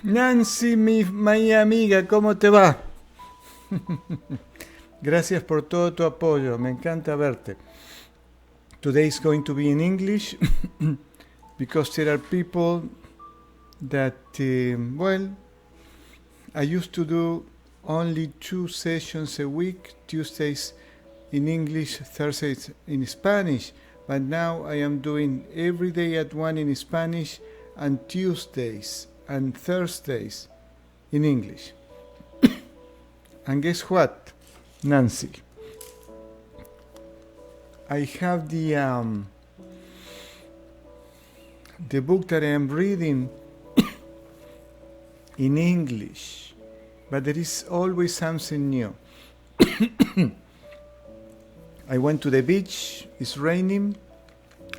Nancy, mi amiga, ¿cómo te va? Gracias por todo tu apoyo, me encanta verte. Today is going to be in English because there are people that, well, I used to do only 2 sessions a week, Tuesdays in English, Thursdays in Spanish, but now I am doing every day at 1 in Spanish and Tuesdays and Thursdays in English. And guess what, Nancy? I have the book that I am reading in English, but there is always something new. I went to the beach, it's raining,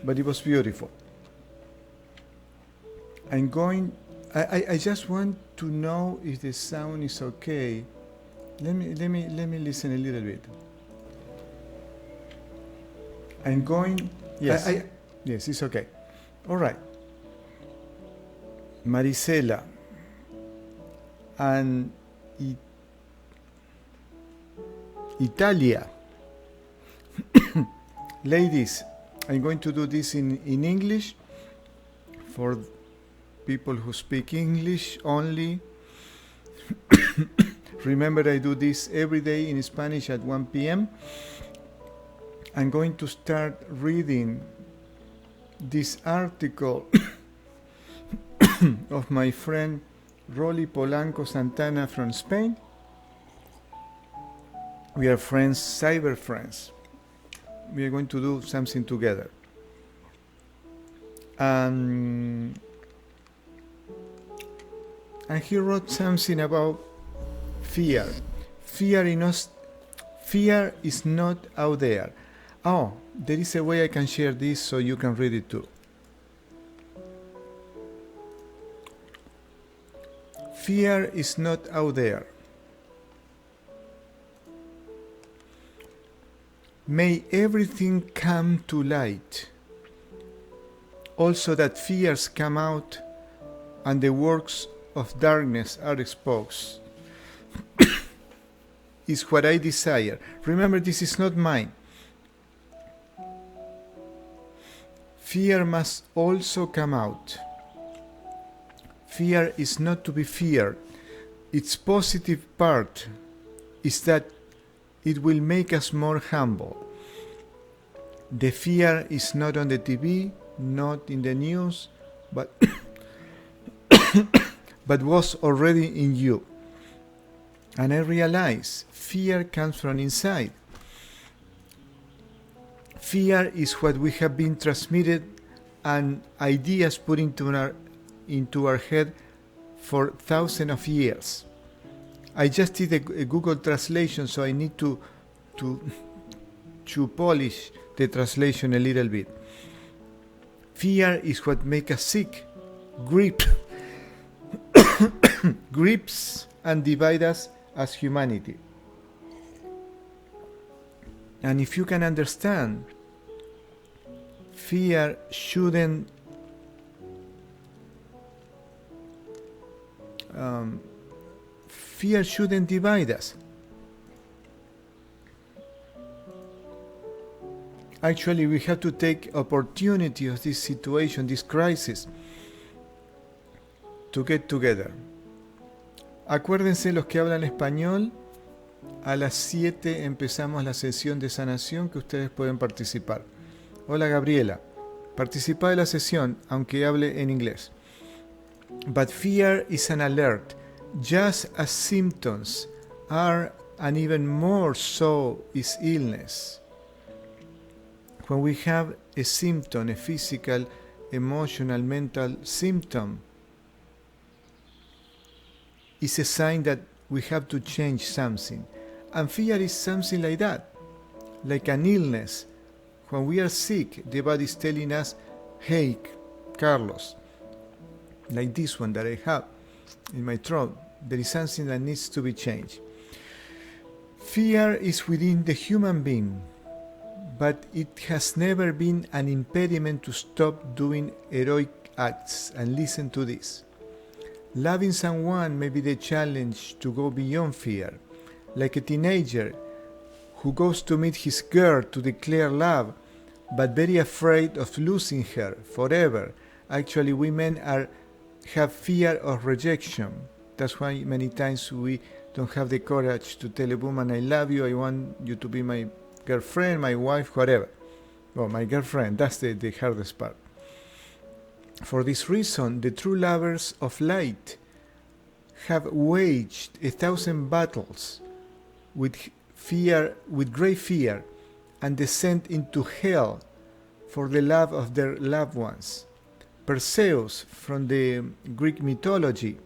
but it was beautiful. I just want to know if the sound is okay. Let me listen a little bit. I'm going. Yes. Yes, it's okay. All right. Marisela and Italia. Ladies, I'm going to do this in English for people who speak English only. Remember, I do this every day in Spanish at 1 p.m. I'm going to start reading this article of my friend Rolly Polanco Santana from Spain. We are friends, cyber friends. We are going to do something together. And he wrote something about fear. Fear is not out there. Oh, there is a way I can share this so you can read it too. Fear is not out there. May everything come to light. Also that fears come out and the works of darkness are exposed. Is what I desire. Remember, this is not mine. Fear must also come out. Fear is not to be feared. Its positive part is that it will make us more humble. The fear is not on the TV, not in the news, but but was already in you. And I realize fear comes from inside. Fear is what we have been transmitted and ideas put into our head for thousands of years. I just did a Google translation, so I need to polish the translation a little bit. Fear is what makes us sick, grips and divide us as humanity. And if you can understand, fear shouldn't divide us. Actually, we have to take opportunity of this situation, this crisis, to get together. Acuérdense, los que hablan español, a las 7 empezamos la sesión de sanación que ustedes pueden participar. Hola Gabriela, participa de la sesión aunque hable en inglés. But fear is an alert, just as symptoms are, and even more so is illness. When we have a symptom, a physical, emotional, mental symptom, it's a sign that we have to change something. And fear is something like that, like an illness. When we are sick, the body is telling us, hey, Carlos, like this one that I have in my throat, there is something that needs to be changed. Fear is within the human being, but it has never been an impediment to stop doing heroic acts. And listen to this. Loving someone may be the challenge to go beyond fear, like a teenager who goes to meet his girl to declare love, but very afraid of losing her forever. Actually, women have fear of rejection. That's why many times we don't have the courage to tell a woman, I love you, I want you to be my girlfriend, my wife, whatever. Well, my girlfriend, that's the hardest part. For this reason, the true lovers of light have waged 1,000 battles with great fear, and descend into hell for the love of their loved ones. Perseus, from the Greek mythology,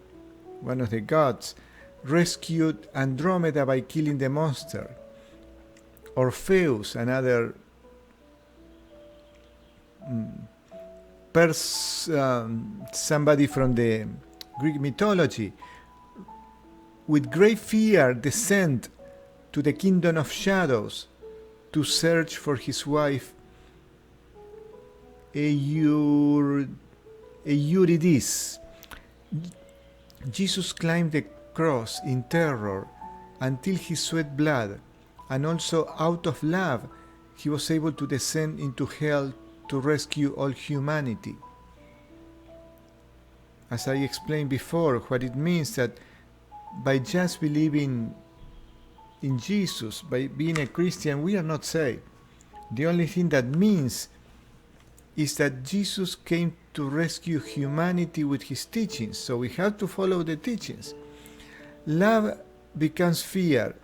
one of the gods, rescued Andromeda by killing the monster. Orpheus, another somebody from the Greek mythology, with great fear descend to the kingdom of shadows to search for his wife Eurydice. Jesus climbed the cross in terror until he sweat blood, and also out of love he was able to descend into hell to rescue all humanity. As I explained before, what it means that by just believing in Jesus, by being a Christian, we are not saved. The only thing that means is that Jesus came to rescue humanity with his teachings, so we have to follow the teachings. Love becomes fear.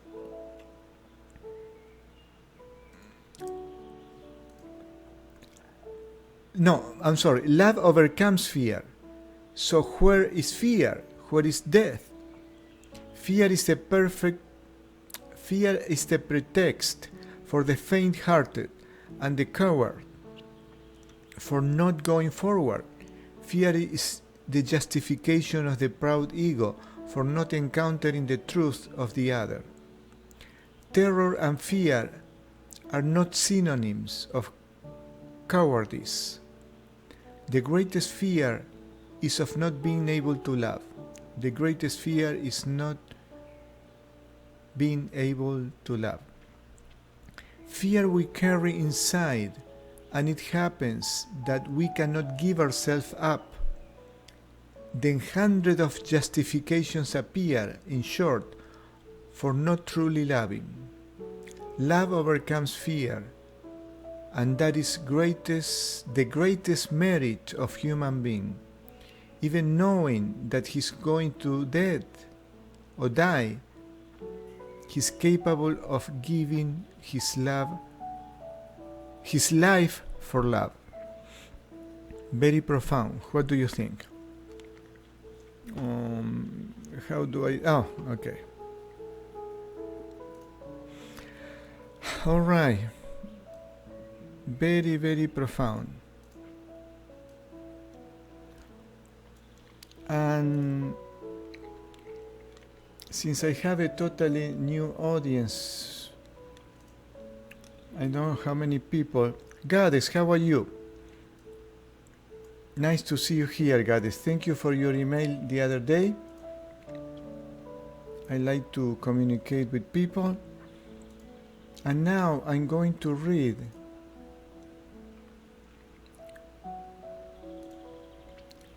Love overcomes fear. So where is fear? Where is death? Fear is the pretext for the faint-hearted and the coward for not going forward. Fear is the justification of the proud ego for not encountering the truth of the other. Terror and fear are not synonyms of cowardice. The greatest fear is of not being able to love. The greatest fear is not being able to love. Fear we carry inside, and it happens that we cannot give ourselves up. Then hundreds of justifications appear, in short, for not truly loving. Love overcomes fear, and that is the greatest merit of human being. Even knowing that he's going to death or die, he's capable of giving his life for love. Very profound. What do you think? How do I... Oh, okay. All right. Very, very profound. And since I have a totally new audience, I don't know how many people. Goddess, how are you? Nice to see you here, Goddess. Thank you for your email the other day. I like to communicate with people. And now I'm going to read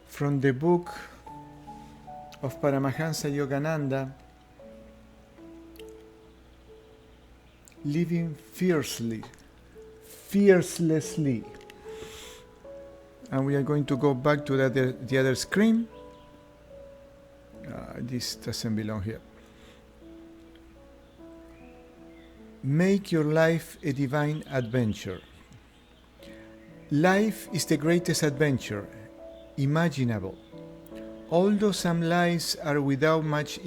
from the book of Paramahansa Yogananda, Living Fearlessly. And we are going to go back to the other screen. This doesn't belong here. Make your life a divine adventure. Life is the greatest adventure imaginable. Although some lives are without much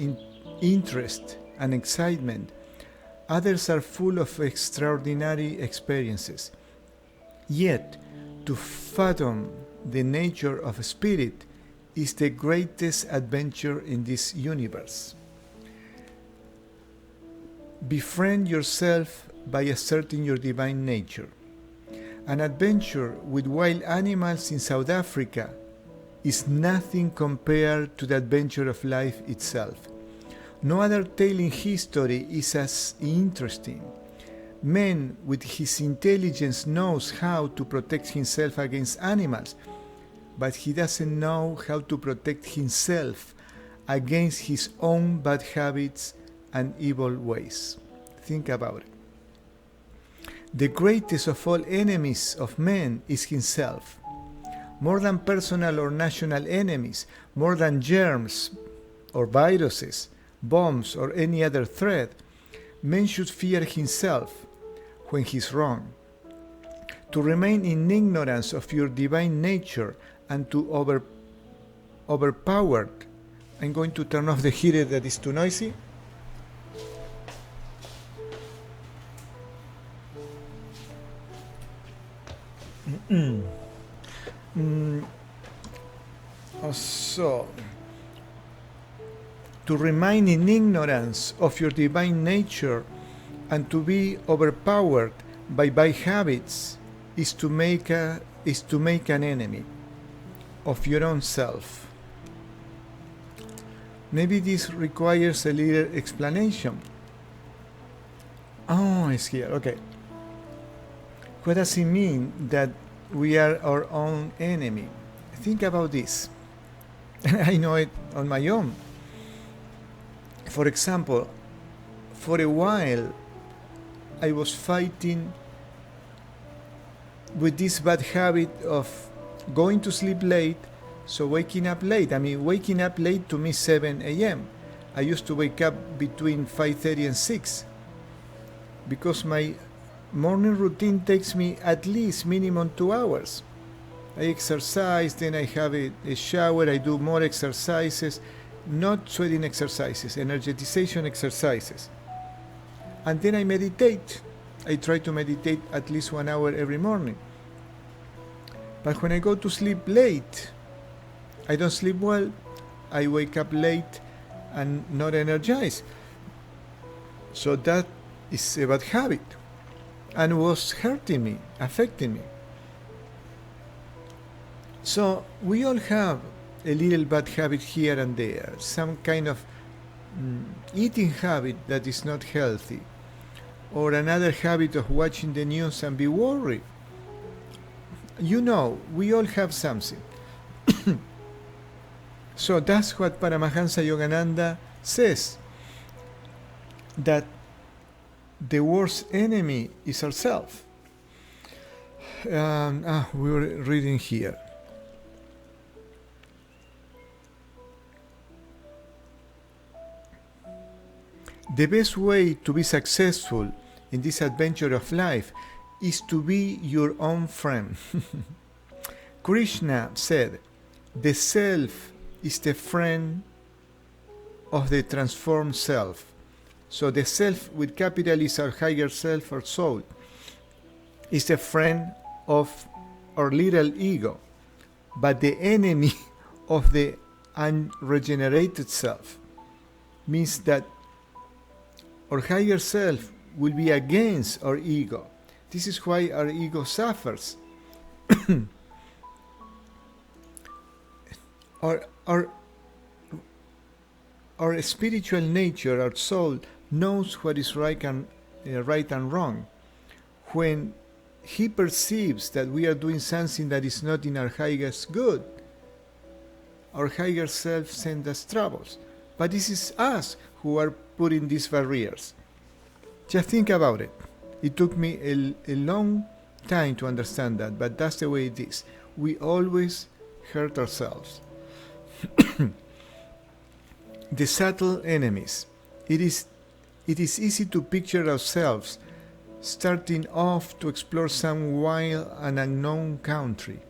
interest and excitement, others are full of extraordinary experiences. Yet, to fathom the nature of spirit is the greatest adventure in this universe. Befriend yourself by asserting your divine nature. An adventure with wild animals in South Africa is nothing compared to the adventure of life itself. No other tale in history is as interesting. Man with his intelligence knows how to protect himself against animals, but he doesn't know how to protect himself against his own bad habits and evil ways. Think about it. The greatest of all enemies of man is himself. More than personal or national enemies, more than germs or viruses, bombs or any other threat, man should fear himself when he's wrong. To remain in ignorance of your divine nature and to overpowered. I'm going to turn off the heater that is too noisy. So, to remain in ignorance of your divine nature and to be overpowered by bad habits is to make an enemy of your own self. Maybe this requires a little explanation. Oh, it's here. Okay. What does it mean that we are our own enemy? Think about this. I know it on my own. For example, for a while I was fighting with this bad habit of going to sleep late, so waking up late. I mean, waking up late to me 7 a.m. I used to wake up between 5:30 and 6 because my morning routine takes me at least minimum 2 hours. I exercise, then I have a shower, I do more exercises, not sweating exercises, energetization exercises. And then I meditate. I try to meditate at least 1 hour every morning. But when I go to sleep late, I don't sleep well, I wake up late and not energized. So that is a bad habit and was hurting me, affecting me. So we all have a little bad habit here and there, some kind of eating habit that is not healthy, or another habit of watching the news and be worried. You know, we all have something. So that's what Paramahansa Yogananda says, that the worst enemy is ourselves. We were reading here. The best way to be successful in this adventure of life is to be your own friend. Krishna said, the self is the friend of the transformed self. So the self with capital is our higher self or soul, is the friend of our little ego, but the enemy of the unregenerated self. Means that our higher self will be against our ego. This is why our ego suffers. Our spiritual nature, our soul, knows what is right and wrong. When he perceives that we are doing something that is not in our highest good, our higher self sends us troubles. But this is us who are putting these barriers. Just think about it. It took me a long time to understand that, but that's the way it is. We always hurt ourselves. The subtle enemies. It is easy to picture ourselves starting off to explore some wild and unknown country.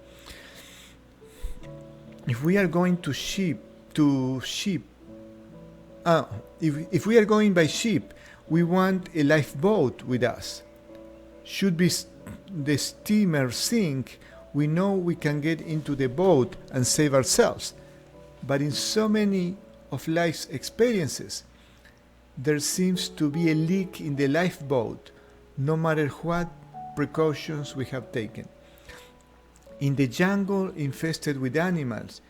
If we are going if we are going by ship, we want a lifeboat with us. Should the steamer sink, we know we can get into the boat and save ourselves. But in so many of life's experiences, there seems to be a leak in the lifeboat, no matter what precautions we have taken. In the jungle infested with animals,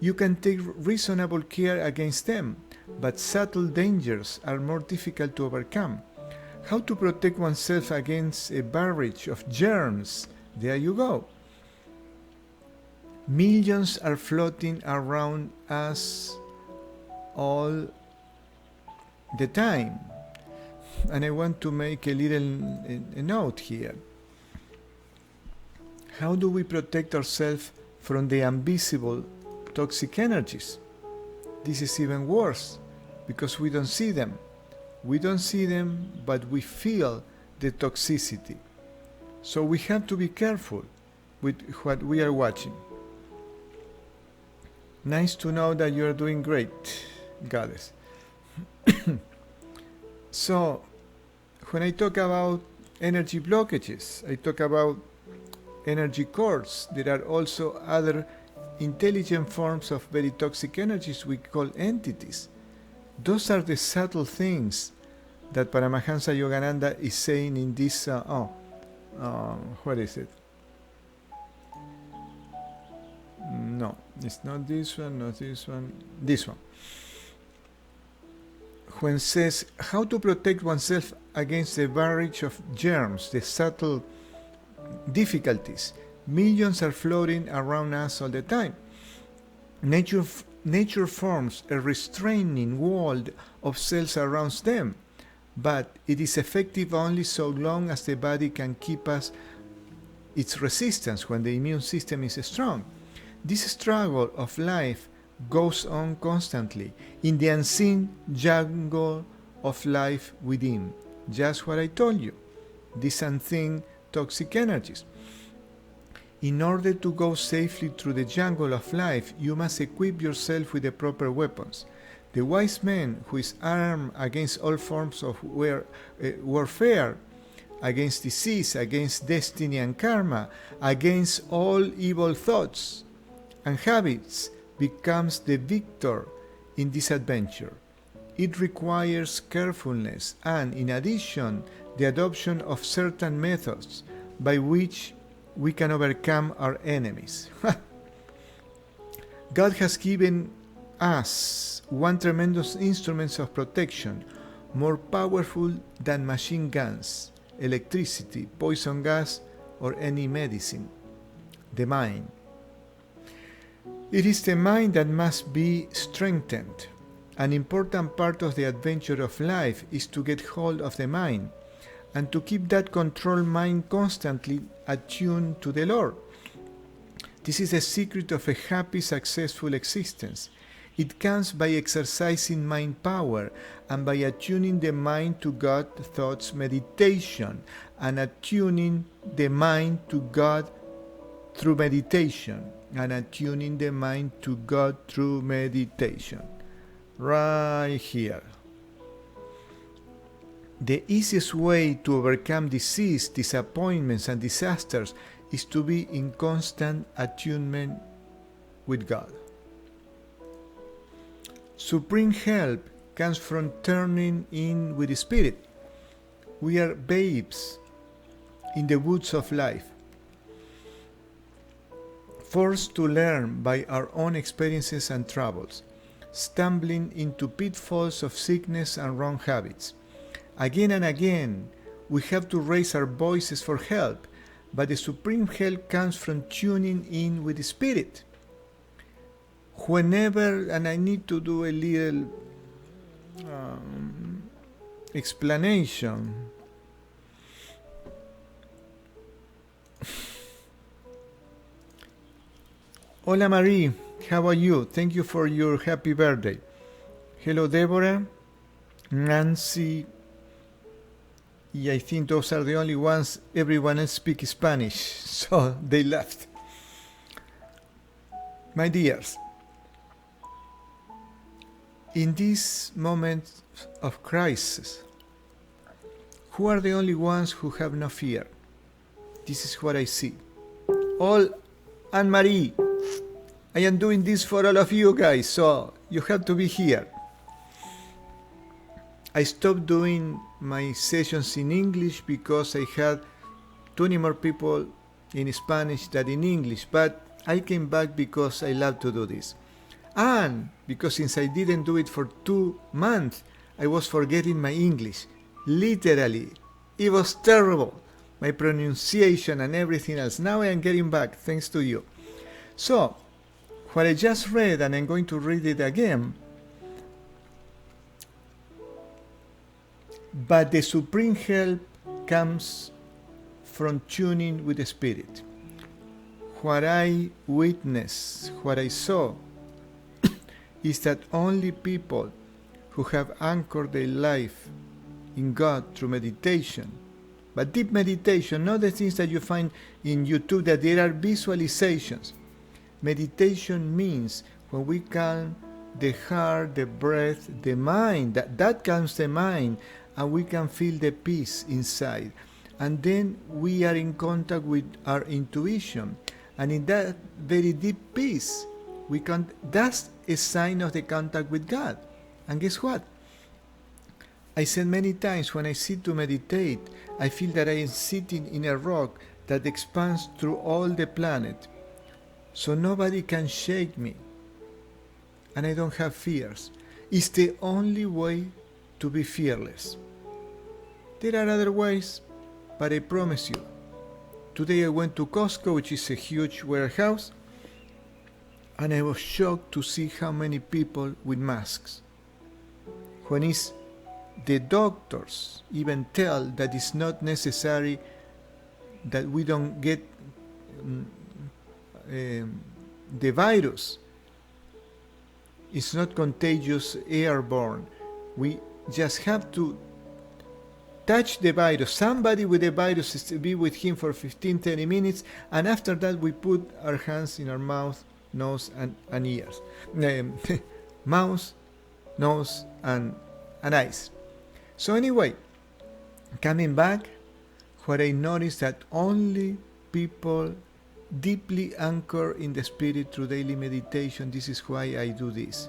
You can take reasonable care against them, but subtle dangers are more difficult to overcome. How to protect oneself against a barrage of germs? There you go. Millions are floating around us all the time. And I want to make a little a note here. How do we protect ourselves from the invisible toxic energies? This is even worse because we don't see them. We don't see them, but we feel the toxicity. So we have to be careful with what we are watching. Nice to know that you are doing great, Goddess. So, when I talk about energy blockages, I talk about energy cords. There are also other intelligent forms of very toxic energies we call entities. Those are the subtle things that Paramahansa Yogananda is saying in this, what is it? No, it's not this one, not this one, this one. When says how to protect oneself against the barrage of germs, the subtle difficulties. Millions are floating around us all the time. Nature forms a restraining wall of cells around them, but it is effective only so long as the body can keep its resistance when the immune system is strong. This struggle of life goes on constantly in the unseen jungle of life within. Just what I told you, these unseen toxic energies. In order to go safely through the jungle of life, you must equip yourself with the proper weapons. The wise man who is armed against all forms of warfare, against disease, against destiny and karma, against all evil thoughts and habits, becomes the victor in this adventure. It requires carefulness and, in addition, the adoption of certain methods by which we can overcome our enemies. God has given us one tremendous instrument of protection, more powerful than machine guns, electricity, poison gas, or any medicine: the mind. It is the mind that must be strengthened. An important part of the adventure of life is to get hold of the mind and to keep that controlled mind constantly attuned to the Lord. This is the secret of a happy, successful existence. It comes by exercising mind power and by attuning the mind to God thoughts meditation and attuning the mind to God through meditation and attuning the mind to God through meditation. Right here. The easiest way to overcome disease, disappointments, and disasters is to be in constant attunement with God. Supreme help comes from turning in with the Spirit. We are babes in the woods of life, forced to learn by our own experiences and troubles, stumbling into pitfalls of sickness and wrong habits. Again and again, we have to raise our voices for help, but the supreme help comes from tuning in with the Spirit. Whenever, and I need to do a little explanation. Hola Marie, how are you? Thank you for your happy birthday. Hello Deborah, Nancy, I think those are the only ones. Everyone else speaks Spanish, so they left. My dears, in this moment of crisis, who are the only ones who have no fear? This is what I see. All Anne-Marie, I am doing this for all of you guys, so you have to be here. I stopped doing my sessions in English because I had 20 more people in Spanish than in English, but I came back because I love to do this. And because since I didn't do it for 2 months, I was forgetting my English. Literally. It was terrible. My pronunciation and everything else. Now I am getting back, thanks to you. So, what I just read, and I'm going to read it again. But the supreme help comes from tuning with the Spirit. What I witnessed, what I saw, is that only people who have anchored their life in God through meditation, but deep meditation, not the things that you find in YouTube that there are visualizations. Meditation means when we calm the heart, the breath, the mind, that calms the mind, and we can feel the peace inside. And then we are in contact with our intuition. And in that very deep peace, that's a sign of the contact with God. And guess what? I said many times, when I sit to meditate, I feel that I am sitting in a rock that expands through all the planet. So nobody can shake me. And I don't have fears. It's the only way to be fearless. There are other ways, but I promise you, today I went to Costco, which is a huge warehouse, and I was shocked to see how many people with masks. When the doctors even tell that it's not necessary that we don't get the virus. It's not contagious, airborne. We just have to touch the virus. Somebody with the virus is to be with him for 15-30 minutes, and after that we put our hands in our mouth, nose, and ears. Mouth, nose, and eyes. So anyway, coming back, what I noticed that only people deeply anchored in the Spirit through daily meditation, this is why I do this.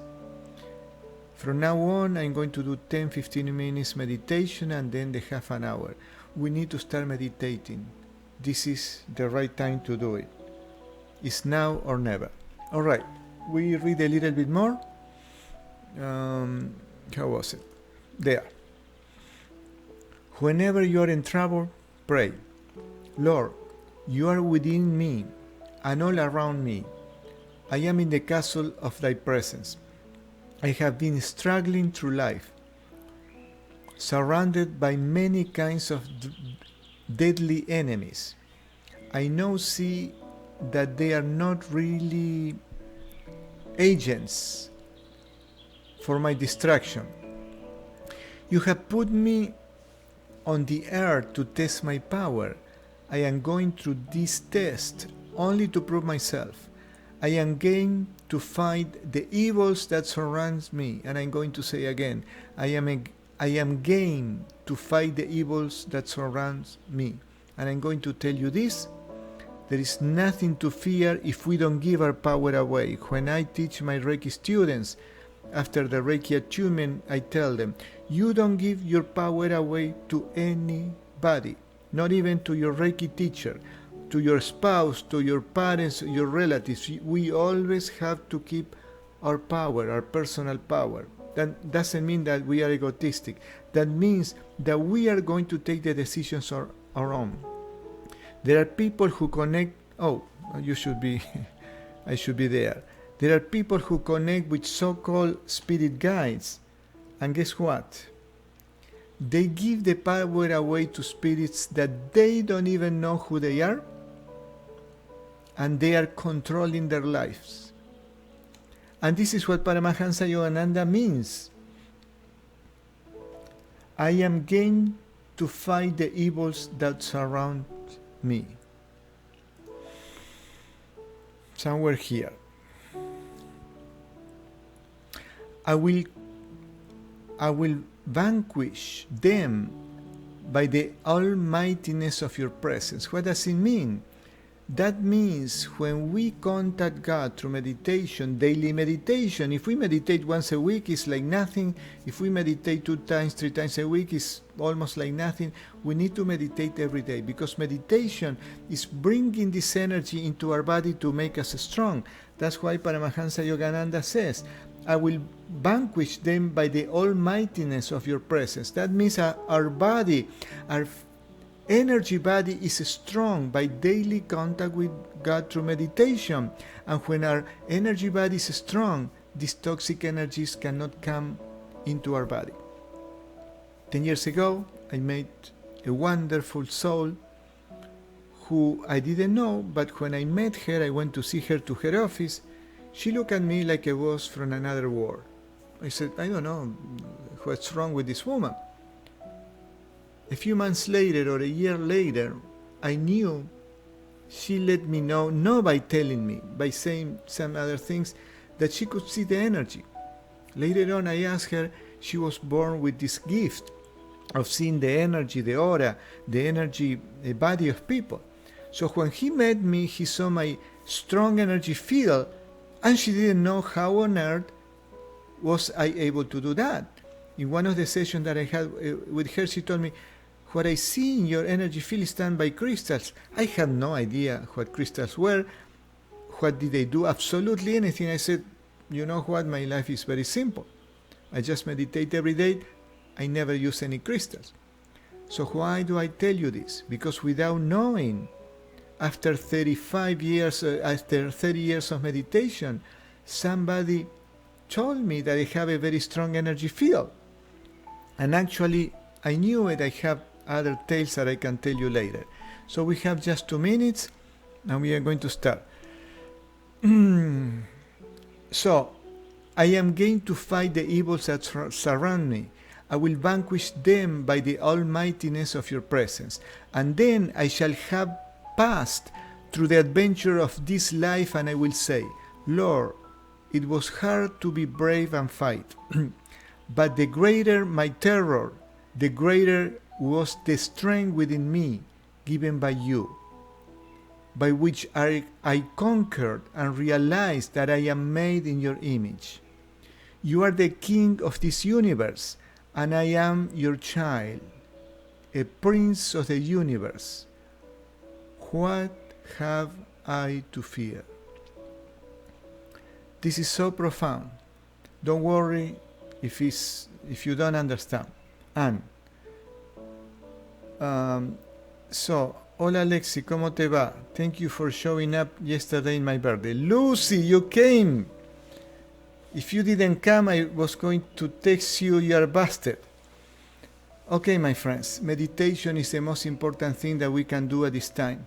From now on, I'm going to do 10-15 minutes meditation and then the half an hour. We need to start meditating. This is the right time to do it. It's now or never. All right, we read a little bit more. How was it? There. Whenever you are in trouble, pray. Lord, you are within me and all around me. I am in the castle of thy presence. I have been struggling through life, surrounded by many kinds of deadly enemies. I now see that they are not really agents for my destruction. You have put me on the earth to test my power. I am going through this test only to prove myself. I am game to fight the evils that surround me. And I'm going to say again, I am game to fight the evils that surround me. And I'm going to tell you this, there is nothing to fear if we don't give our power away. When I teach my Reiki students, after the Reiki attunement, I tell them, you don't give your power away to anybody, not even to your Reiki teacher, to your spouse, to your parents, your relatives. We always have to keep our power, our personal power. That doesn't mean that we are egotistic. That means that we are going to take the decisions on our own. There are people who connect, I should be there. There are people who connect with so-called spirit guides. And guess what? They give the power away to spirits that they don't even know who they are. And they are controlling their lives. And this is what Paramahansa Yogananda means. I am game to fight the evils that surround me. Somewhere here. I will vanquish them by the almightiness of your presence. What does it mean? That means when we contact God through meditation, daily meditation, if we meditate once a week, it's like nothing. If we meditate 2 times, 3 times a week, it's almost like nothing. We need to meditate every day, because meditation is bringing this energy into our body to make us strong. That's why Paramahansa Yogananda says, I will vanquish them by the almightiness of your presence. That means our body, our energy body is strong by daily contact with God through meditation. And when our energy body is strong, these toxic energies cannot come into our body. 10 years ago, I met a wonderful soul who I didn't know, but when I met her, I went to see her to her office. She looked at me like I was from another world. I said, I don't know what's wrong with this woman. A few months later or a year later, I knew she let me know, not by telling me, by saying some other things, that she could see the energy. Later on, I asked her, she was born with this gift of seeing the energy, the aura, the energy, the body of people. So when he met me, he saw my strong energy field, and she didn't know how on earth was I able to do that. In one of the sessions that I had with her, she told me, what I see in your energy field is done by crystals. I had no idea what crystals were. What did they do? Absolutely anything. I said, you know what? My life is very simple. I just meditate every day. I never use any crystals. So why do I tell you this? Because without knowing, after 35 years, after 30 years of meditation, somebody told me that I have a very strong energy field. And actually, I knew it. I have other tales that I can tell you later. So we have just 2 minutes, and we are going to start. So, I am going to fight the evils that surround me. I will vanquish them by the almightiness of your presence. And then I shall have passed through the adventure of this life, and I will say, Lord, it was hard to be brave and fight. But the greater my terror, the greater was the strength within me given by you, by which I conquered and realized that I am made in your image. You are the king of this universe, and I am your child, a prince of the universe. What have I to fear? This is so profound. Don't worry if you don't understand. And so, hola Alexi, ¿cómo te va? Thank you for showing up yesterday in my birthday. Lucy, you came! If you didn't come, I was going to text you, you are busted. Okay, my friends, meditation is the most important thing that we can do at this time.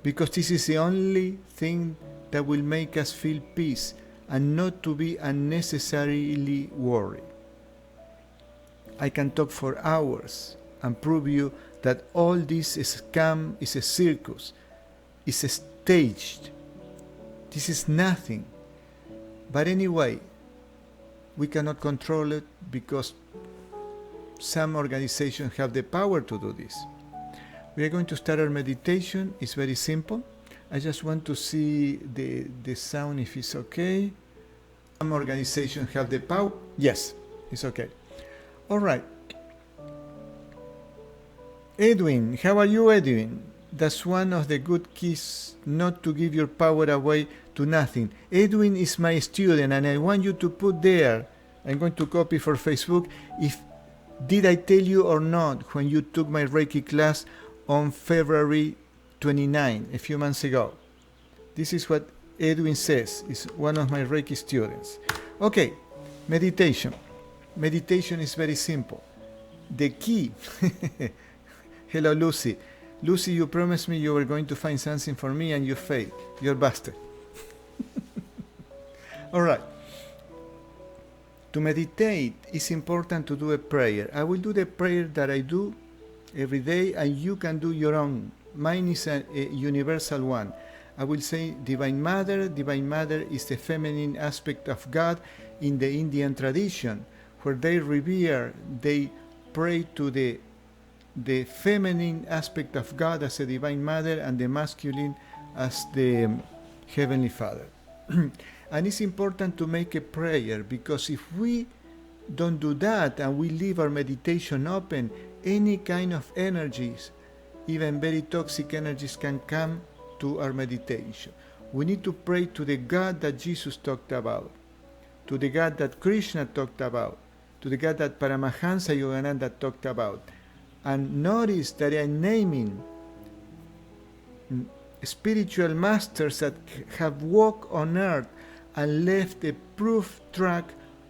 Because this is the only thing that will make us feel peace and not to be unnecessarily worried. I can talk for hours and prove you that all this scam is a circus, is staged. This is nothing. But anyway, we cannot control it because some organizations have the power to do this. We are going to start our meditation. It's very simple. I just want to see the sound if it's okay. Some organizations have the power. Yes, it's okay. All right. Edwin, how are you, Edwin? That's one of the good keys not to give your power away to nothing. Edwin is my student, and I want you to put there, I'm going to copy for Facebook, if did I tell you or not when you took my Reiki class on February 29, a few months ago. This is what Edwin says, is one of my Reiki students. Okay, meditation. Meditation is very simple. The key... Hello, Lucy. Lucy, you promised me you were going to find something for me and you failed. You're busted. All right. To meditate, it's important to do a prayer. I will do the prayer that I do every day, and you can do your own. Mine is a universal one. I will say, Divine Mother. Divine Mother is the feminine aspect of God in the Indian tradition, where they revere, they pray to the the feminine aspect of God as a divine mother and the masculine as the Heavenly Father. And it's important to make a prayer, because if we don't do that and we leave our meditation open, any kind of energies, even very toxic energies, can come to our meditation. We need to pray to the God that Jesus talked about, to the God that Krishna talked about, to the God that Paramahansa Yogananda talked about. And notice that I'm naming spiritual masters that have walked on earth and left a proof track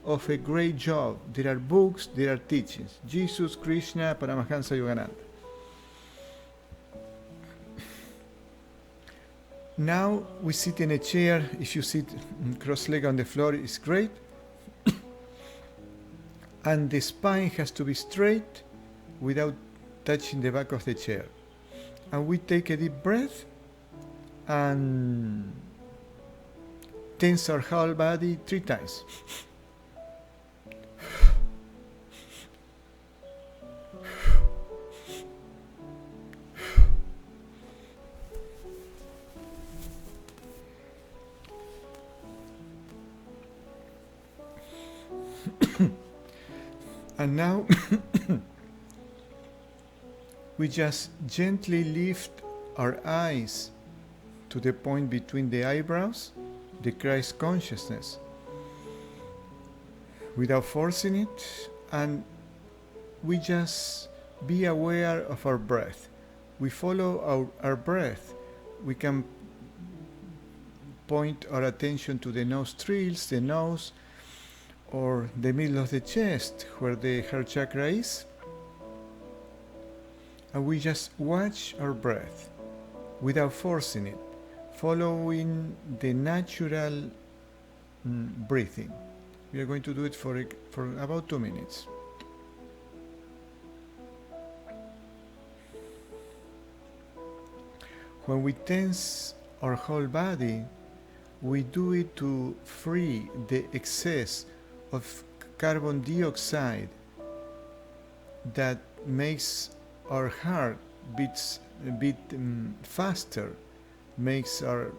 of a great job. There are books, there are teachings. Jesus, Krishna, Paramahansa Yogananda. Now we sit in a chair. If you sit cross-legged on the floor, it's great. And the spine has to be straight without touching the back of the chair. And we take a deep breath and tense our whole body 3 times. And now we just gently lift our eyes to the point between the eyebrows, the Christ consciousness, without forcing it, and we just be aware of our breath. We follow our breath. We can point our attention to the nostrils, the nose, or the middle of the chest where the heart chakra is, and we just watch our breath without forcing it, following the natural breathing. We are going to do it for about 2 minutes. When we tense our whole body, we do it to free the excess of carbon dioxide that makes our heart beat faster, makes our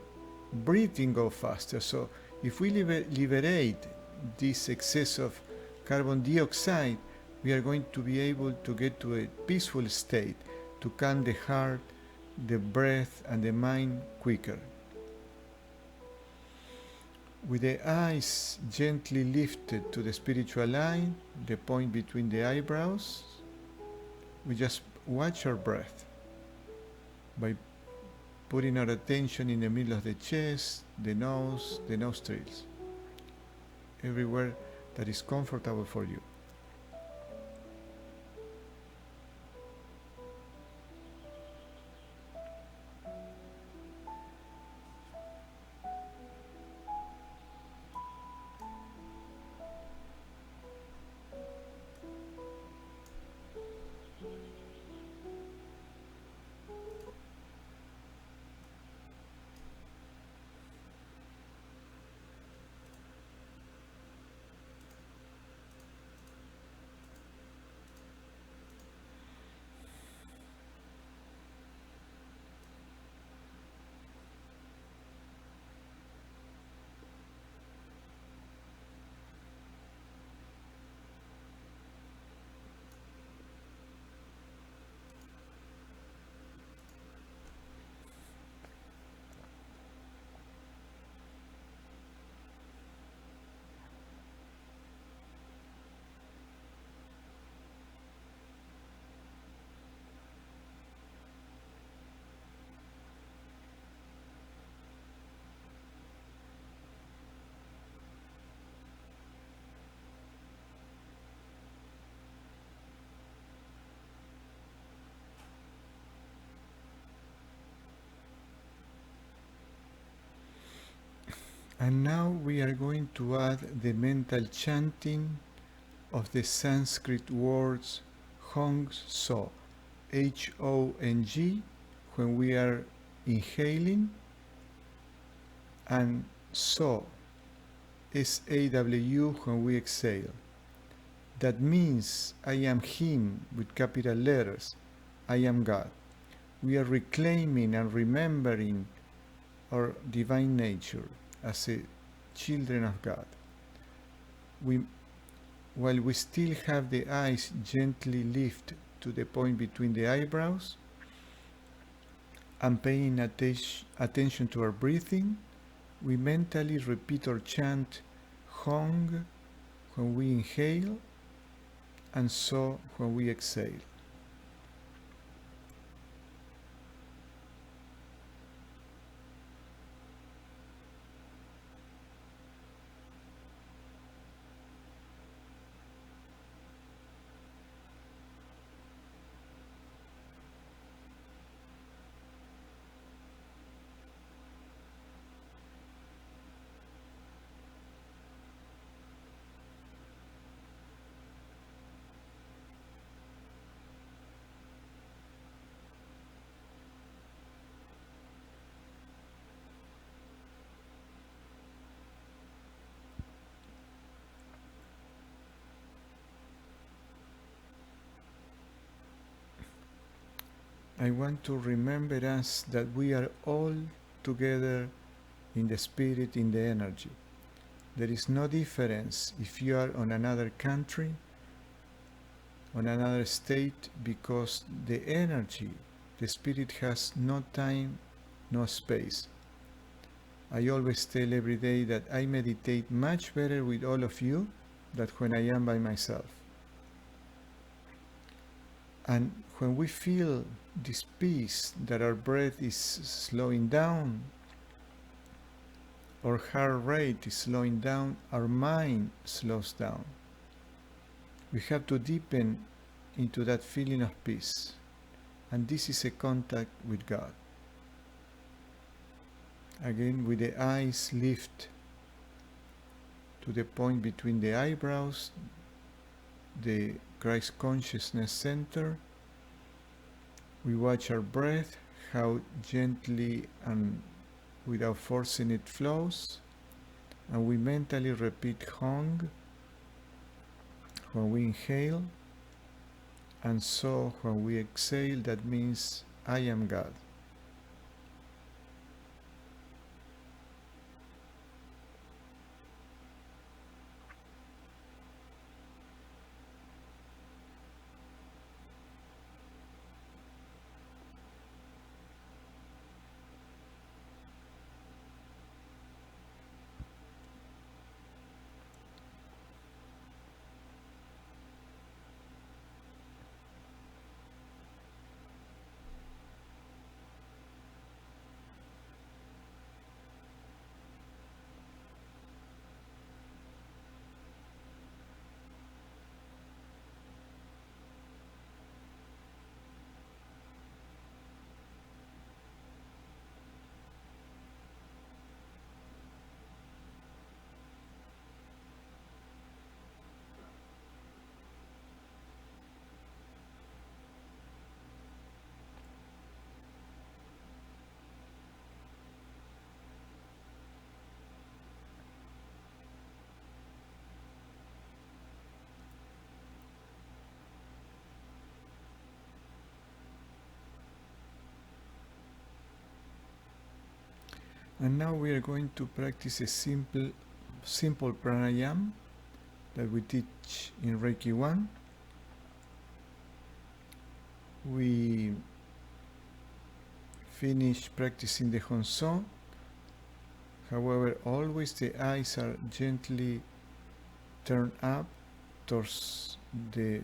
breathing go faster. So if we liberate this excess of carbon dioxide, we are going to be able to get to a peaceful state, to calm the heart, the breath, and the mind quicker. With the eyes gently lifted to the spiritual line, the point between the eyebrows, we just watch our breath by putting our attention in the middle of the chest, the nose, the nostrils, everywhere that is comfortable for you. And now we are going to add the mental chanting of the Sanskrit words Hong So, H-O-N-G, when we are inhaling, and So, S-A-W, when we exhale. That means I am Him with capital letters, I am God. We are reclaiming and remembering our divine nature as a children of God. While we still have the eyes gently lifted to the point between the eyebrows and paying attention to our breathing, we mentally repeat or chant Hong when we inhale and So when we exhale. I want to remember us that we are all together in the spirit, in the energy. There is no difference if you are on another country, on another state, because the energy, the spirit has no time, no space. I always tell every day that I meditate much better with all of you than when I am by myself. And when we feel this peace, that our breath is slowing down, our heart rate is slowing down, our mind slows down. We have to deepen into that feeling of peace. And this is a contact with God. Again, with the eyes lift to the point between the eyebrows, the Christ consciousness center. We watch our breath, how gently and without forcing it flows, and we mentally repeat Hong when we inhale, and So when we exhale. That means I am God. And now we are going to practice a simple pranayama that we teach in Reiki 1. We finish practicing the Honso. However, always the eyes are gently turned up towards the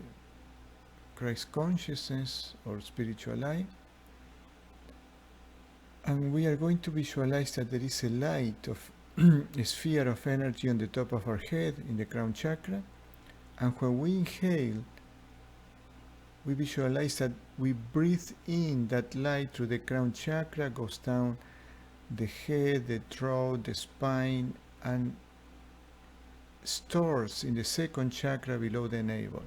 Christ consciousness or spiritual eye. And we are going to visualize that there is a light of a sphere of energy on the top of our head in the crown chakra. And when we inhale, we visualize that we breathe in that light through the crown chakra, goes down the head, the throat, the spine, and stores in the second chakra below the navel.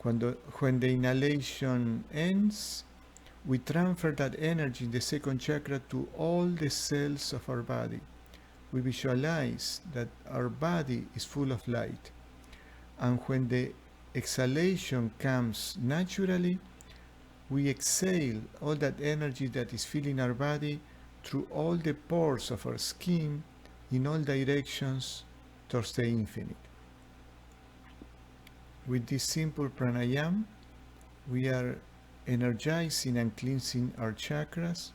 When the inhalation ends, we transfer that energy in the second chakra to all the cells of our body. We visualize that our body is full of light. And when the exhalation comes naturally, we exhale all that energy that is filling our body through all the pores of our skin in all directions towards the infinite. With this simple pranayama, we are energizing and cleansing our chakras,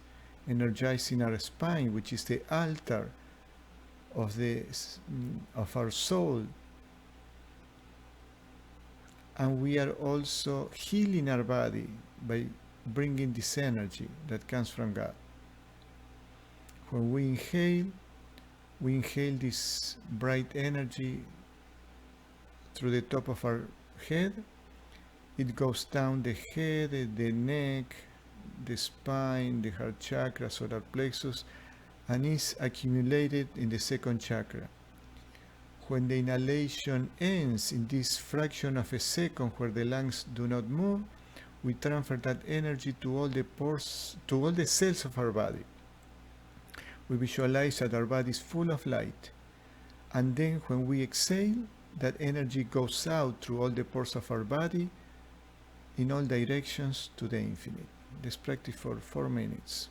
energizing our spine, which is the altar of our soul, and we are also healing our body by bringing this energy that comes from God. When we inhale this bright energy through the top of our head. It goes down the head, the neck, the spine, the heart chakra, solar plexus, and is accumulated in the second chakra. When the inhalation ends in this fraction of a second where the lungs do not move, we transfer that energy to all the pores, to all the cells of our body. We visualize that our body is full of light. And then when we exhale, that energy goes out through all the pores of our body in all directions to the infinite. Let's practice for 4 minutes.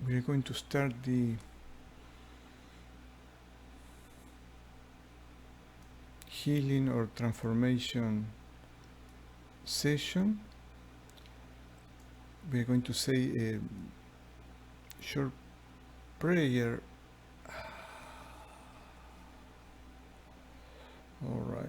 We are going to start the healing or transformation session. We are going to say a short prayer. All right.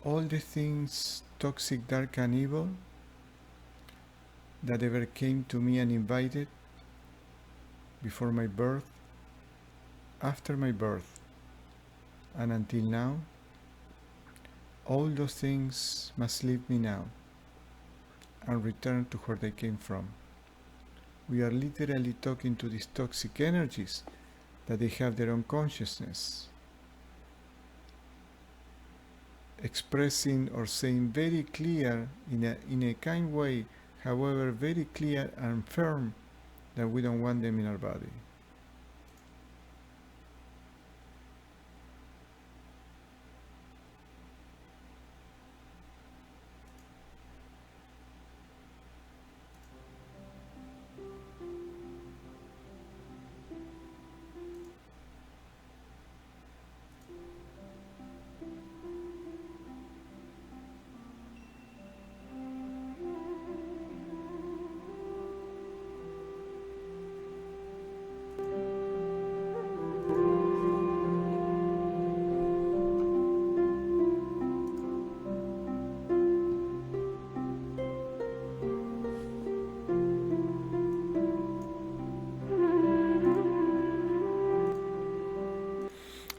All the things toxic, dark, and evil that ever came to me and invited before my birth, after my birth, and until now, all those things must leave me now and return to where they came from. We are literally talking to these toxic energies that they have their own consciousness, expressing or saying very clear in a kind way, however very clear and firm, that we don't want them in our body.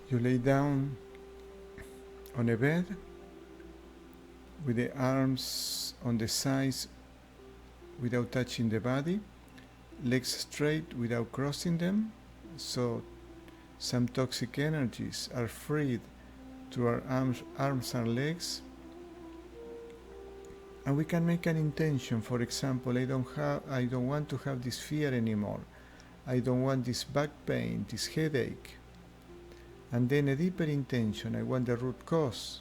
You lay down on a bed with the arms on the sides without touching the body, legs straight without crossing them, so some toxic energies are freed through our arms and legs. And we can make an intention. For example, I don't want to have this fear anymore. I don't want this back pain, this headache. And then a deeper intention. I want the root cause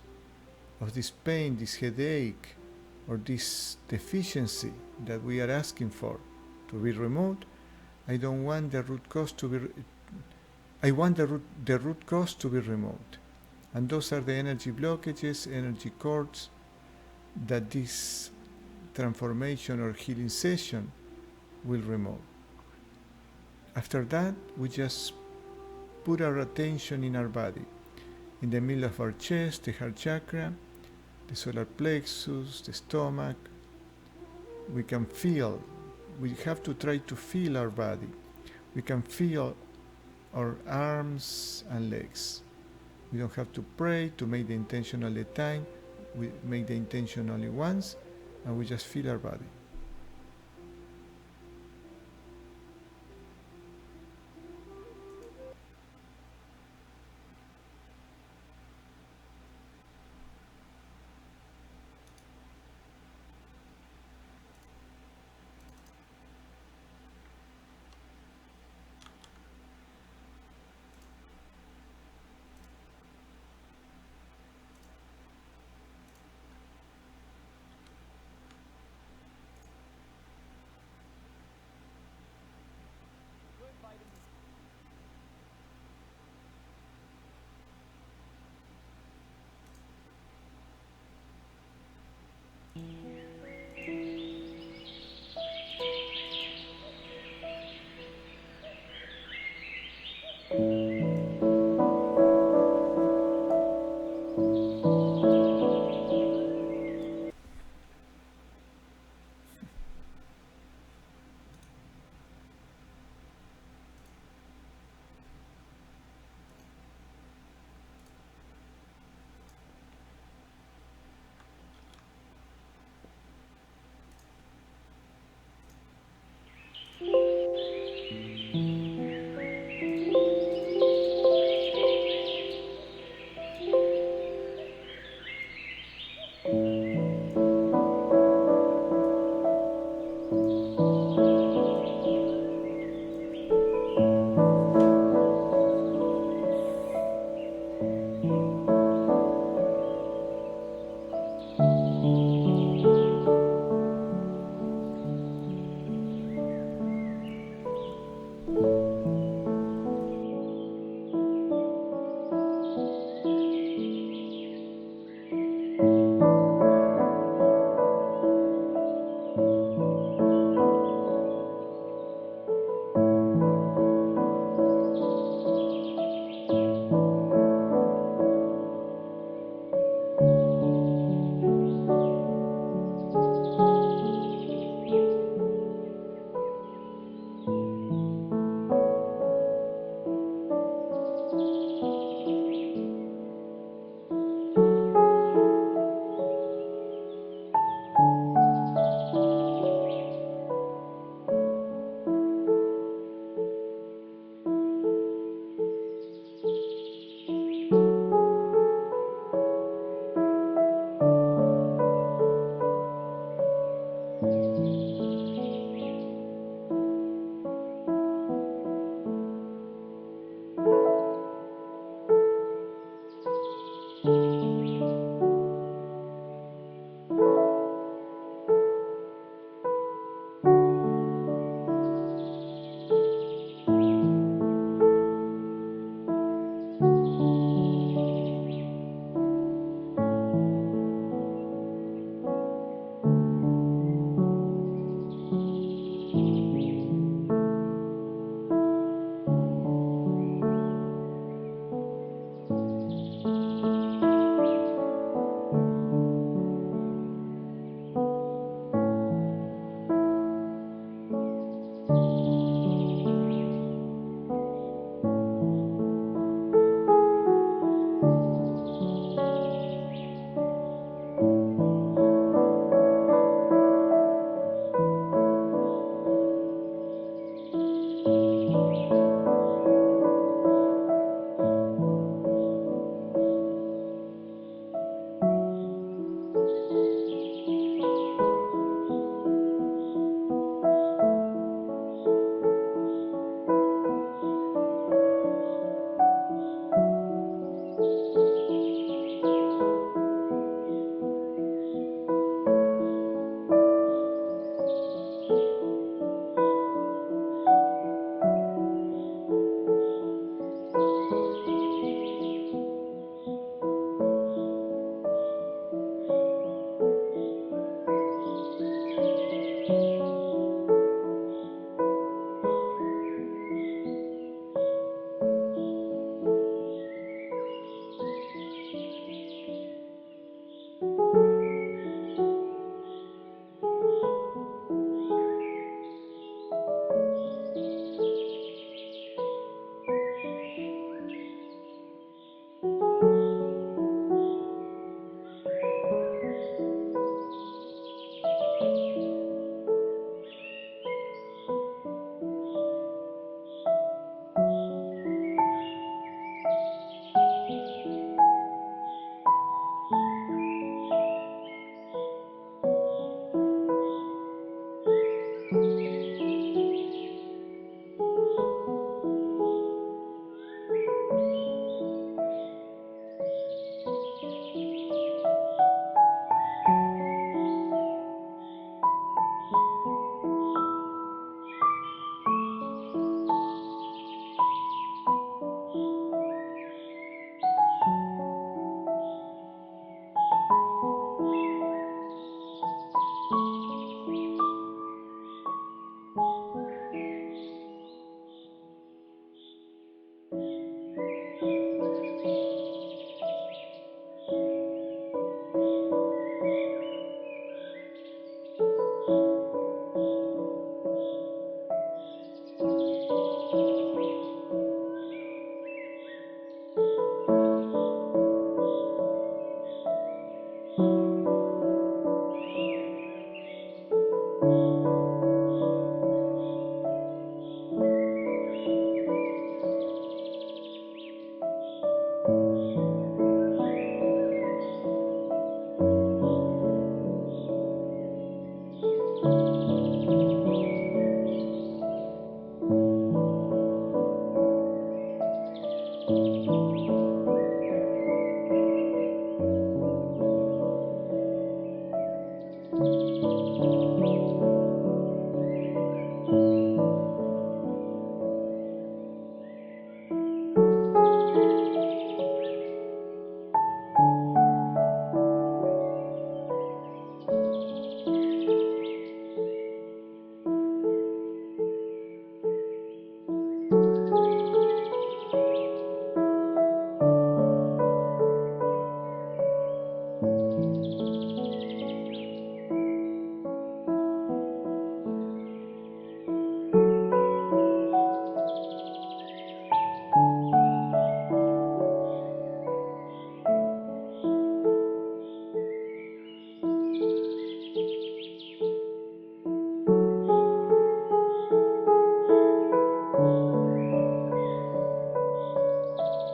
of this pain, this headache, or this deficiency that we are asking for to be removed. I don't want the root cause to be. I want the root cause to be removed. And those are the energy blockages, energy cords that this transformation or healing session will remove. After that, we just put our attention in our body, in the middle of our chest, the heart chakra, the solar plexus, the stomach. We can feel, we have to try to feel our body. We can feel our arms and legs. We don't have to pray to make the intention all the time. We make the intention only once, and we just feel our body.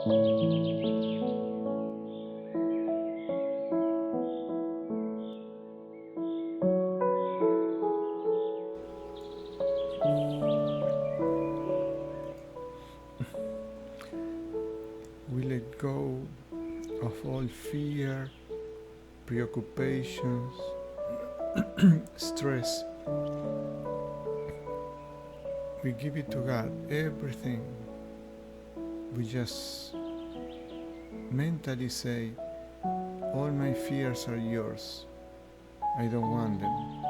We let go of all fear, preoccupations, stress. We give it to God, everything. We just mentally say, all my fears are yours. I don't want them.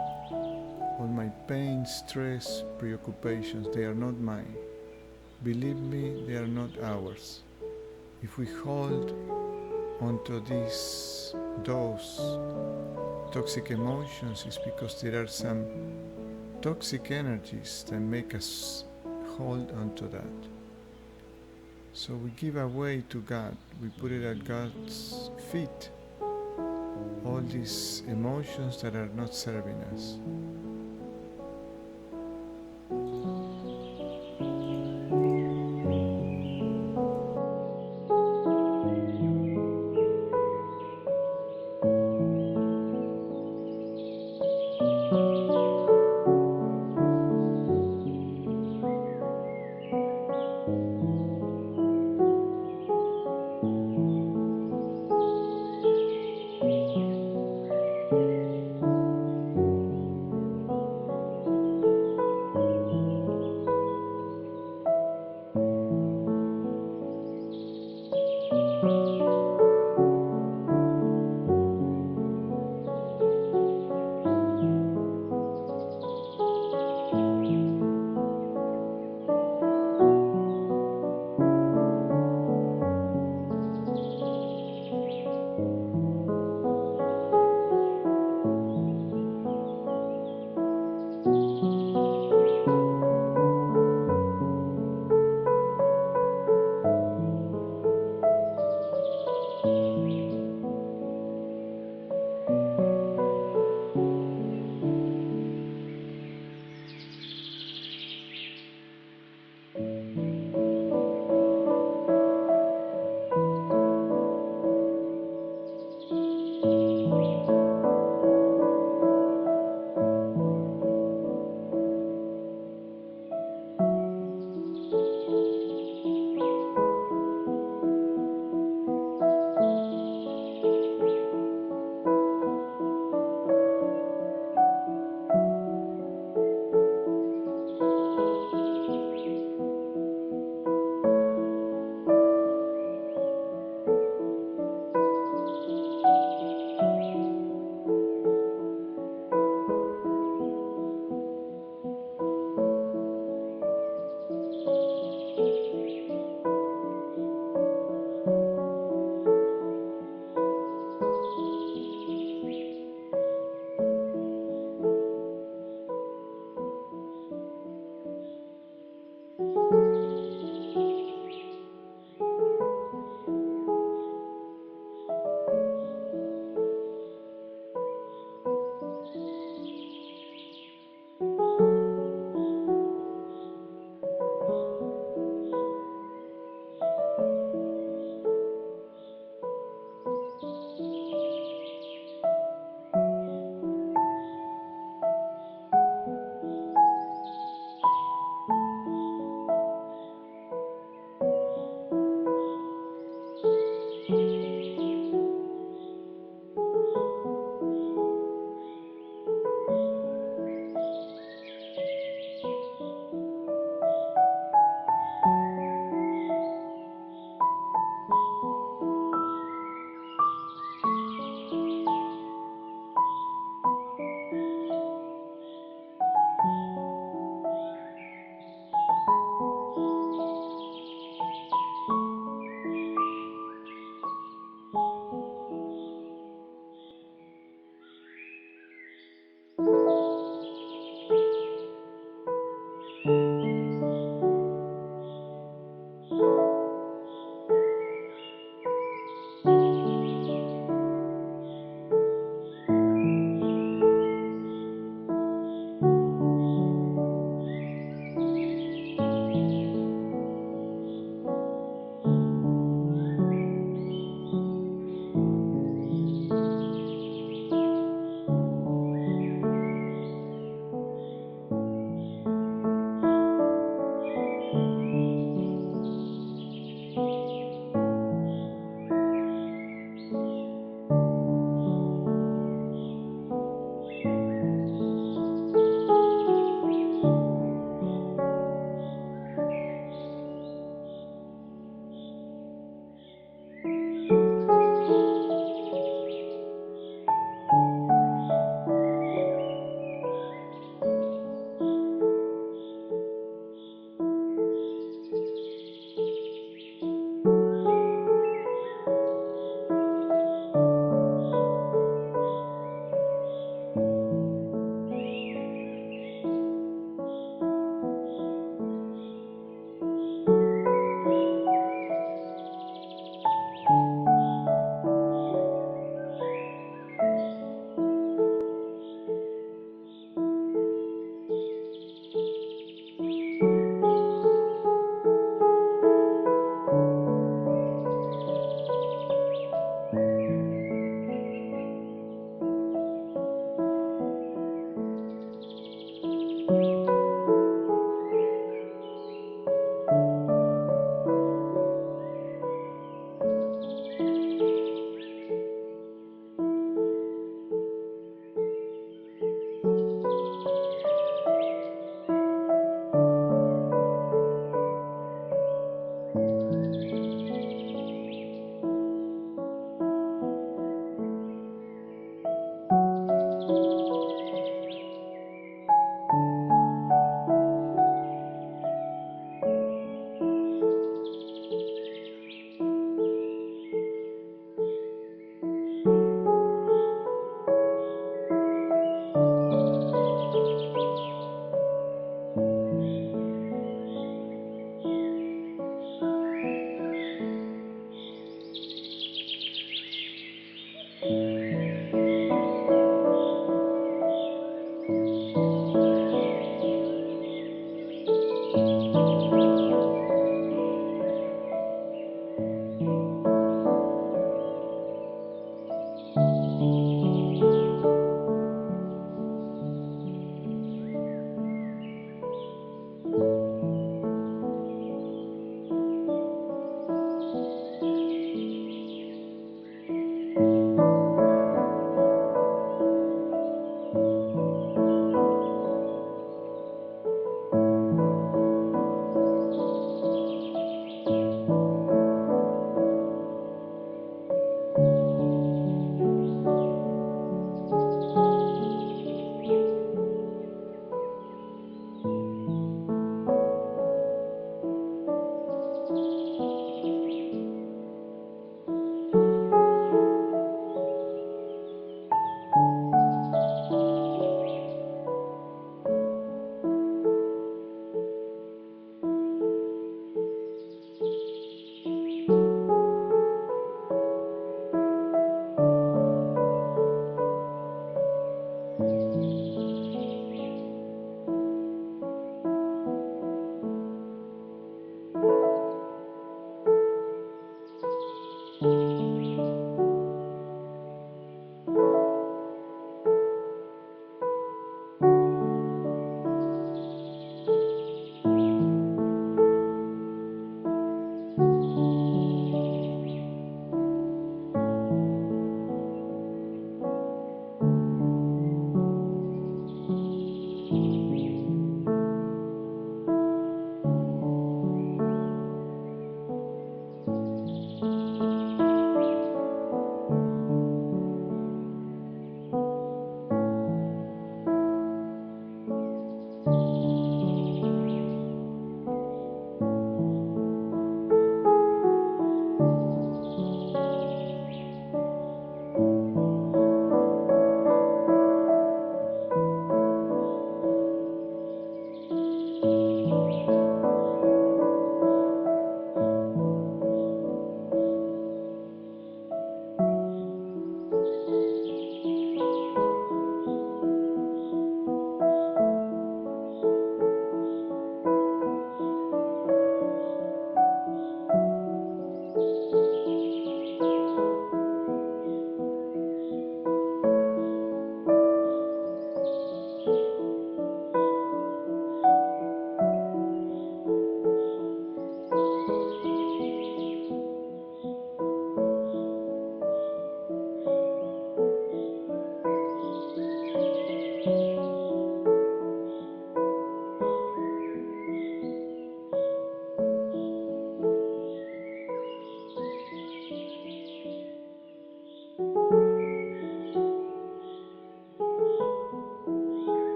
All my pain, stress, preoccupations, they are not mine. Believe me, they are not ours. If we hold onto those toxic emotions, it's because there are some toxic energies that make us hold onto that. So we give away to God, we put it at God's feet, all these emotions that are not serving us.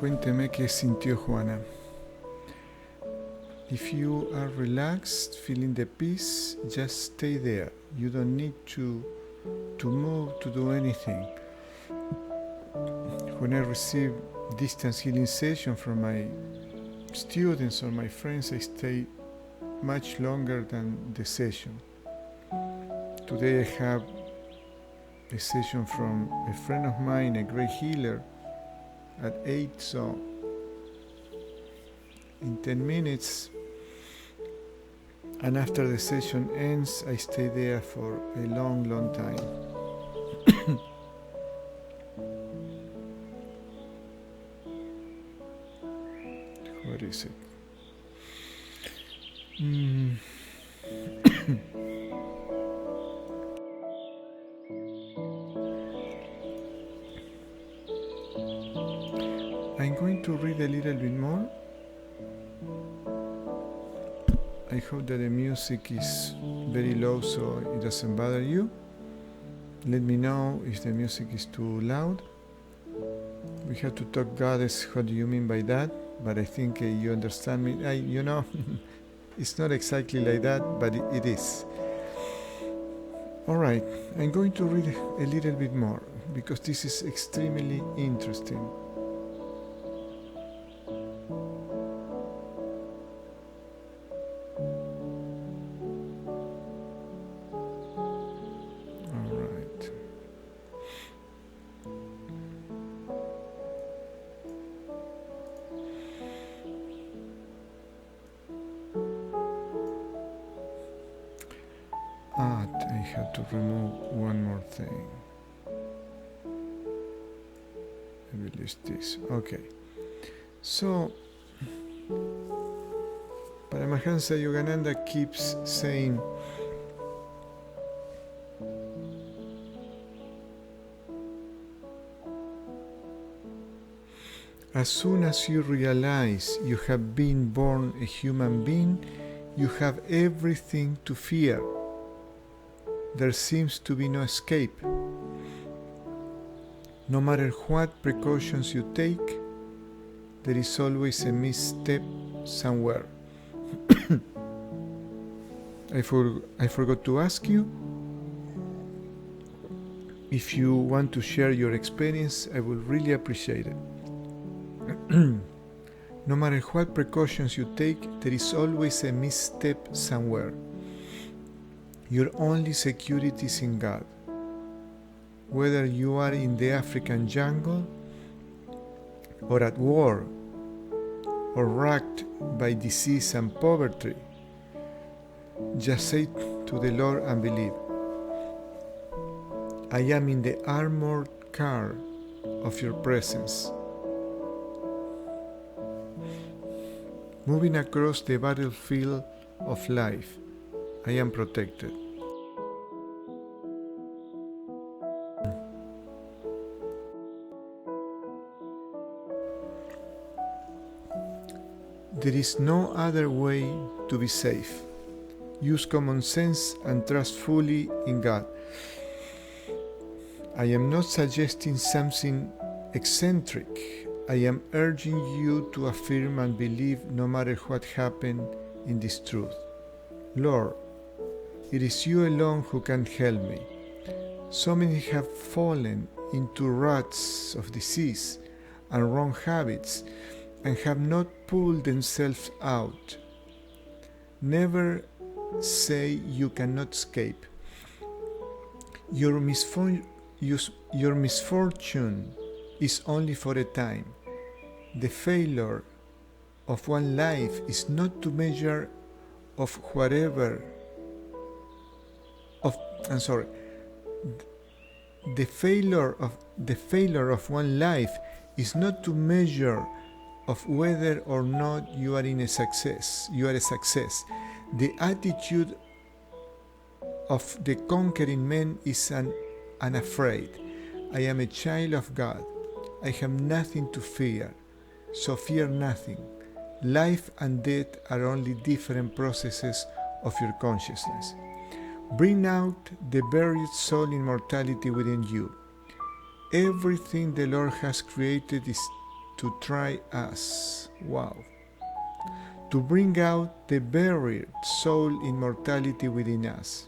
Cuénteme qué sintió Juana. If you are relaxed, feeling the peace, just stay there. You don't need to move, to do anything. When I receive distance healing session from my students or my friends, I stay much longer than the session. Today I have a session from a friend of mine, a great healer, at 8, so in 10 minutes, and after the session ends, I stay there for a long, long time. What is it? I'm going to read a little bit more. I hope that the music is very low so it doesn't bother you. Let me know if the music is too loud. We have to talk Goddess, what do you mean by that? But I think you understand me. It's not exactly like that, but it is. Alright, I'm going to read a little bit more because this is extremely interesting. I have to remove one more thing. I release this. Okay. So, Paramahansa Yogananda keeps saying, as soon as you realize you have been born a human being, you have everything to fear. There seems to be no escape. No matter what precautions you take, there is always a misstep somewhere. I forgot to ask you. If you want to share your experience, I will really appreciate it. No matter what precautions you take, there is always a misstep somewhere. Your only security is in God. Whether you are in the African jungle, or at war, or racked by disease and poverty, just say to the Lord and believe. I am in the armored car of your presence, moving across the battlefield of life. I am protected. There is no other way to be safe. Use common sense and trust fully in God. I am not suggesting something eccentric. I am urging you to affirm and believe no matter what happens in this truth. Lord, it is you alone who can help me. So many have fallen into ruts of disease and wrong habits and have not pulled themselves out. Never say you cannot escape. Your misfortune is only for a time. The failure of one life is not to measure of whatever of the failure of one life is not to measure of whether or not you are a success. The attitude of the conquering man is unafraid. I am a child of God. I have nothing to fear, so fear nothing. Life and death are only different processes of your consciousness. Bring out the buried soul immortality within you. Everything the Lord has created is to try us. Wow. To bring out the buried soul immortality within us.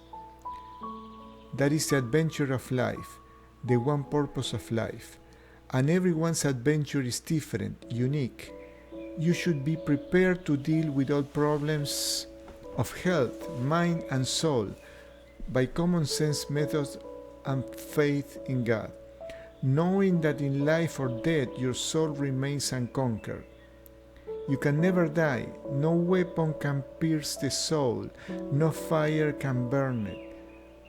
That is the adventure of life, the one purpose of life. And everyone's adventure is different, unique. You should be prepared to deal with all problems of health, mind and soul by common sense methods and faith in God, knowing that in life or death your soul remains unconquered. You can never die. No weapon can pierce the soul. No fire can burn it.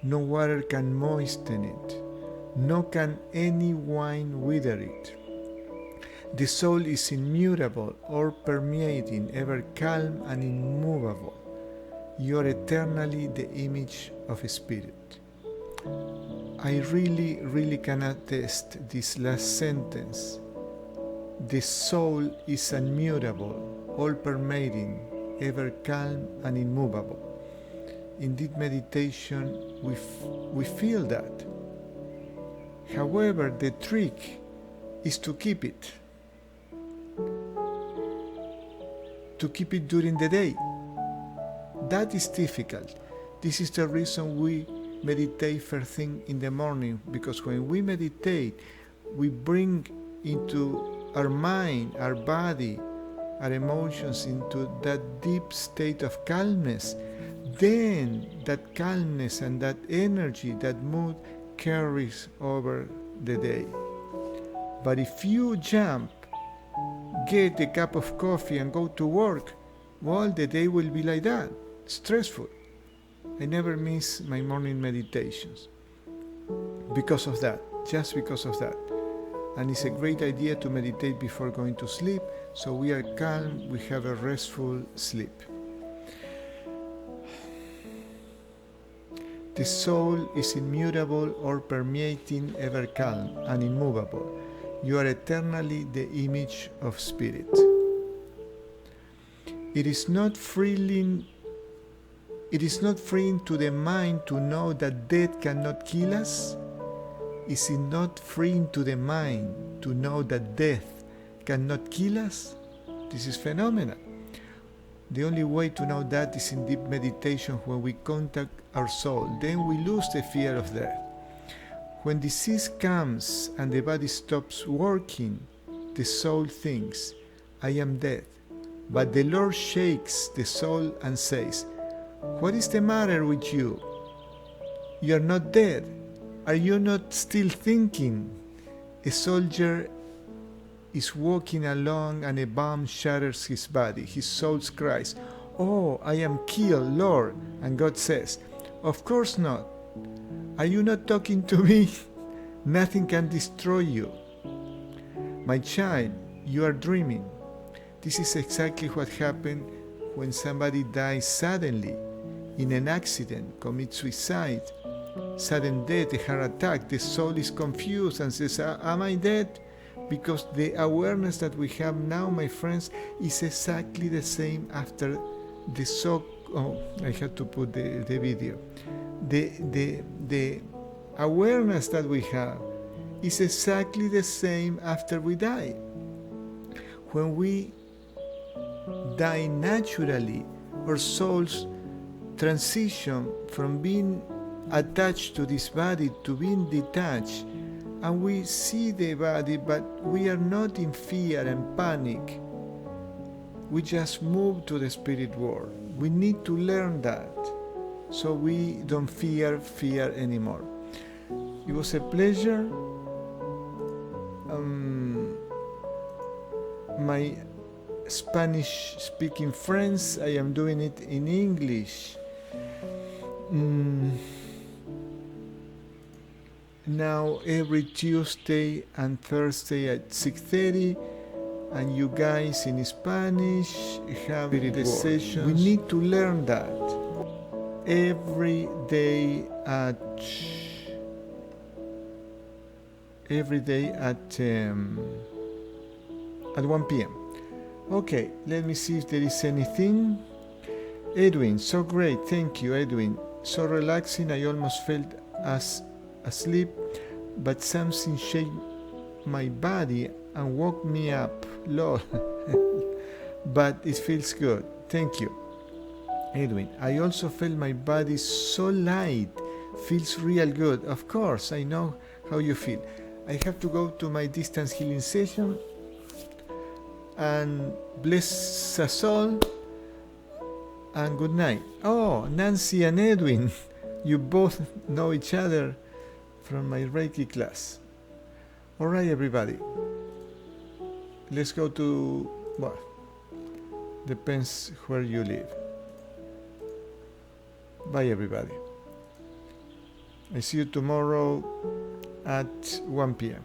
No water can moisten it. Nor can any wine wither it. The soul is immutable, all permeating, ever calm and immovable. You are eternally the image of a spirit. I really can attest this last sentence. The soul is immutable, all permeating, ever calm and immovable. In deep meditation, we feel that. However, the trick is to keep it. To keep it during the day. That is difficult. This is the reason we meditate first thing in the morning, because when we meditate, we bring into our mind, our body, our emotions into that deep state of calmness. Then that calmness and that energy, that mood carries over the day. But if you jump, get a cup of coffee and go to work, well, the day will be like that, stressful. I never miss my morning meditations because of that, just because of that. And it's a great idea to meditate before going to sleep, so we are calm, we have a restful sleep. The soul is immutable, all permeating, ever calm and immovable. You are eternally the image of spirit. It is not freeing to the mind to know that death cannot kill us. Is it not freeing to the mind to know that death cannot kill us? This is phenomenal. The only way to know that is in deep meditation, when we contact our soul. Then we lose the fear of death. When disease comes and the body stops working, the soul thinks, I am dead. But the Lord shakes the soul and says, what is the matter with you? You are not dead. Are you not still thinking? A soldier is walking along and a bomb shatters his body. His soul cries, oh, I am killed, Lord. And God says, of course not. Are you not talking to me? Nothing can destroy you. My child, you are dreaming. This is exactly what happened when somebody dies suddenly in an accident, commits suicide, sudden death, a heart attack. The soul is confused and says, am I dead? Because the awareness that we have now, my friends, is exactly the same after the shock. Oh, I had to put the video. The awareness that we have is exactly the same after we die. When we die naturally, our souls transition from being attached to this body to being detached, and we see the body, but we are not in fear and panic. We just move to the spirit world. We need to learn that, so we don't fear anymore. It was a pleasure. My Spanish-speaking friends, I am doing it in English. Now every Tuesday and Thursday at 6:30, and you guys in Spanish have the sessions. We need to learn that every day at 1 p.m. Okay, let me see if there is anything. Edwin, so great, thank you, Edwin. So relaxing, I almost felt asleep, but something shaked my body and woke me up. Lol. But it feels good. Thank you. Edwin, I also felt my body so light. Feels real good. Of course, I know how you feel. I have to go to my distance healing session. And bless us all. And good night. Oh, Nancy and Edwin. You both know each other from my Reiki class. Alright, everybody. Let's go to, well, depends where you live. Bye, everybody. I see you tomorrow at 1 p.m.